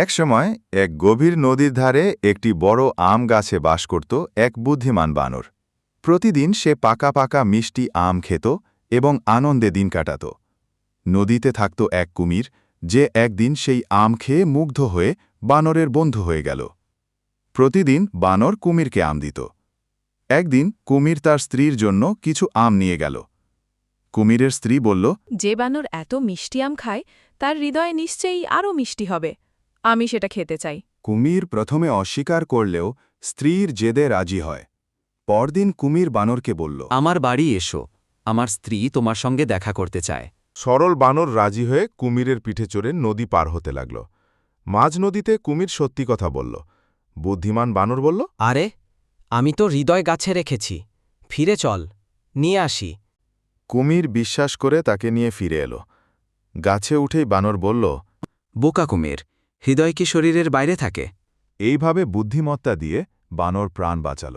একসময় এক গভীর নদীর ধারে একটি বড় আম গাছে বাস করত এক বুদ্ধিমান বানর। প্রতিদিন সে পাকা পাকা মিষ্টি আম খেত এবং আনন্দে দিন কাটাত। নদীতে থাকত এক কুমির, যে একদিন সেই আম খেয়ে মুগ্ধ হয়ে বানরের বন্ধু হয়ে গেল। প্রতিদিন বানর কুমিরকে আম দিত। একদিন কুমির তার স্ত্রীর জন্য কিছু আম নিয়ে গেল। কুমিরের স্ত্রী বলল, যে বানর এত মিষ্টি আম খায় তার হৃদয়ে নিশ্চয়ই আরও মিষ্টি হবে, আমি সেটা খেতে চাই। কুমির প্রথমে অস্বীকার করলেও স্ত্রীর জেদে রাজি হয়। পরদিন কুমির বানরকে বলল, আমার বাড়ি এসো, আমার স্ত্রী তোমার সঙ্গে দেখা করতে চায়। সরল বানর রাজি হয়ে কুমিরের পিঠে চড়ে নদী পার হতে লাগল। মাঝ নদীতে কুমির সত্যি কথা বলল। বুদ্ধিমান বানর বলল, আরে, আমি তো হৃদয় গাছে রেখেছি, ফিরে চল, নিয়ে আসি। কুমির বিশ্বাস করে তাকে নিয়ে ফিরে এলো। গাছে উঠেই বানর বলল, বোকা কুমির, হৃদয় কি শরীরের বাইরে থাকে? এইভাবে বুদ্ধিমত্তা দিয়ে বানর প্রাণ বাঁচাল।